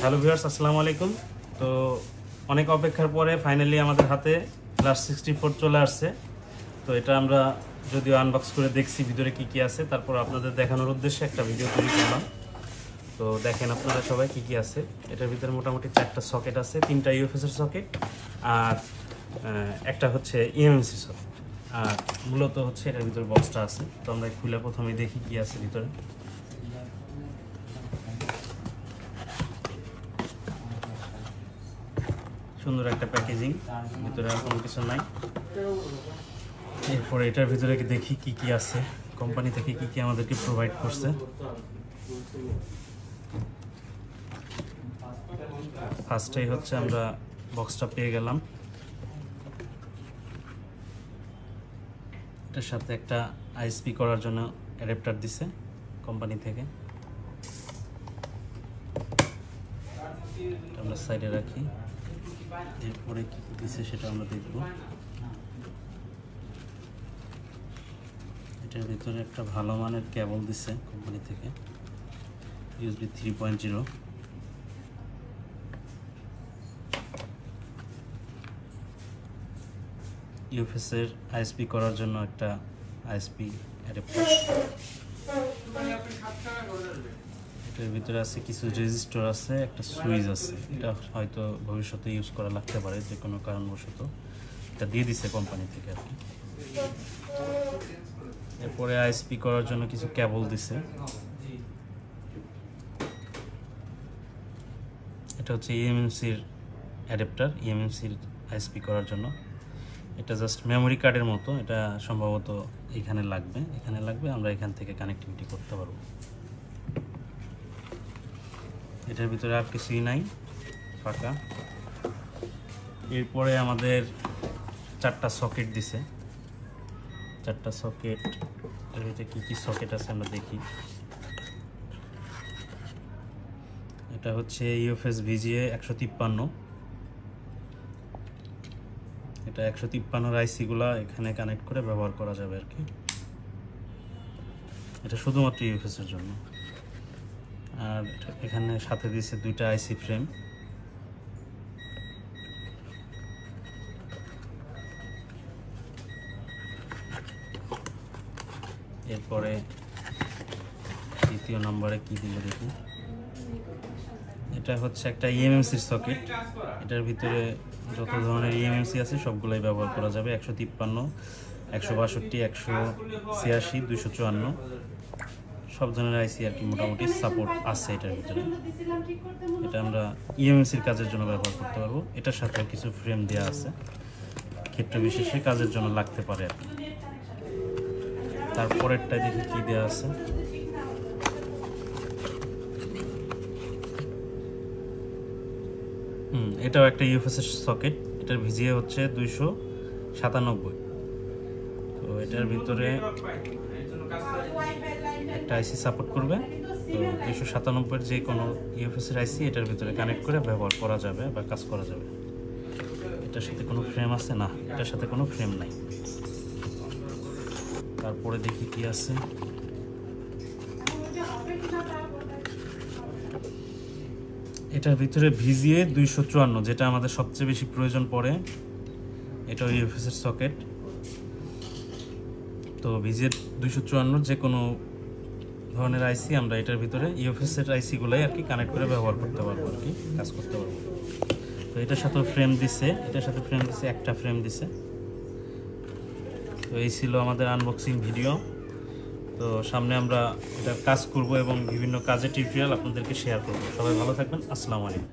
Hello viewers, আসসালামু আলাইকুম। তো অনেক অপেক্ষার পরে ফাইনালি আমাদের হাতে ক্লাস 64 চলে আসছে। তো এটা আমরা যদিও আনবক্স করে দেখছি ভিতরে কি কি আছে, তারপর আপনাদের দেখানোর উদ্দেশ্যে একটা ভিডিও তৈরি করলাম। তো দেখেন আপনারা সবাই কি কি আছে। এটার ভিতরে মোটামুটি 4টা সকেট আছে, 3টা ইউএফএস-এর সকেট আর একটা হচ্ছে ইএমএমসি সকেট। আর মূলত হচ্ছে এটার ভিতরে বক্সটা আছে। তো আমরা খুলে প্রথমেই দেখি কি আছে ভিতরে। সুন্দর একটা প্যাকেজিং, ভিতরে আর কোনো কিছু নাই। এরপরে এটার ভিতরে দেখি কি কি আছে, কোম্পানি থেকে কি কি আমাদেরকে প্রোভাইড করছে। ফার্স্টেই হচ্ছে আমরা বক্সটা পেয়ে গেলাম। এটার সাথে একটা আইএসপি করার জন্য অ্যাডাপ্টার দিছে কোম্পানি থেকে। আমরা সাইডে রাখি। এরপরে কি দিছে সেটা আমরা দেখব। এটার ভিতরে একটা ভালো মানের কেবল দিছে কোম্পানি থেকে, ইউএসবি 3.0। ইউএফএস এর আইএসপি করার জন্য একটা আইএসপি অ্যাডাপ্টার। এটার ভিতরে আছে কিছু রেজিস্টার আছে, একটা সুইচ আছে। এটা হয়তো ভবিষ্যতে ইউজ করা লাগতে পারে যে কোনো কারণবশত। এটা দিয়ে দিছে কোম্পানি থেকে আর কি। এরপরে আইএসপি করার জন্য কিছু কেবল দিছে। এটা হচ্ছে ইএমএমসির অ্যাডাপ্টার, ইএমএমসির আইএসপি করার জন্য। এটা জাস্ট মেমোরি কার্ডের মতো, এটা সম্ভবত এখানে লাগবে, আমরা এখান থেকে কানেক্টিভিটি করতে পারবো। এটার ভিতরে আর কিছুই নাই, ফাঁকা। এরপরে আমাদের 4টা সকেট দিছে। 4টা সকেট, এর ভিতরে কী কী সকেট আছে আমরা দেখি। এটা হচ্ছে ইউএফএস ভিজিএ 153। এটা 153 আইসিগুলা এখানে কানেক্ট করে ব্যবহার করা যাবে আর কি। এটা শুধুমাত্র ইউএফএস এর জন্য। আর এখানে সাথে দিয়েছে 2টা আইসি ফ্রেম। এরপরে দ্বিতীয় নম্বরে কি দিল দেখি। এটা হচ্ছে একটা ইএমএমসির সকেট। এটার ভিতরে যত ধরনের ইএমএমসি আছে সবগুলোই ব্যবহার করা যাবে। 153, 162, 186, 254 সব ধরনের আইসি আর কি মোটামুটি সাপোর্ট আছে এটার ভিতরে। এটা আমরা ইএমএমসির কাজের জন্য ব্যবহার করতে পারবো। এটার সাথে কিছু ফ্রেম দেওয়া আছে, ক্ষেত্র বিশেষে কাজের জন্য লাগতে পারে আর কি। তারপরেরটা দেখি কি দেওয়া আছে। এটাও একটা ইউএফএস এর সকেট। এটার ভিজিএ হচ্ছে 297। তো এটার ভিতরে একটা আইসি সাপোর্ট করবে। তো 297 যে কোনো ইউএফএস এর আইসি এটার ভিতরে কানেক্ট করে ব্যবহার করা যাবে বা কাজ করা যাবে। এটার সাথে কোনো ফ্রেম আছে না, এটার সাথে কোনো ফ্রেম নাই। তারপরে দেখি কি আছে। এটার ভিতরে ভিজিএ 254, যেটা আমাদের সবচেয়ে বেশি প্রয়োজন পড়ে। এটাও ইউএফএস এর সকেট। তো ভিজিএ 254 যে কোনো ধরনের আইসি আমরা এটার ভিতরে ইউএফএস এর আইসিগুলাই আর কি কানেক্ট করে ব্যবহার করতে পারবো আর কি, কাজ করতে পারবো। তো এটার সাথে ফ্রেম দিছে, একটা ফ্রেম দিছে। তো এই ছিল আমাদের আনবক্সিং ভিডিও। তো সামনে আমরা এটা কাজ করব এবং বিভিন্ন কাজের টিউটোরিয়াল আপনাদেরকে শেয়ার করব। সবাই ভালো থাকবেন। আসসালামু আলাইকুম।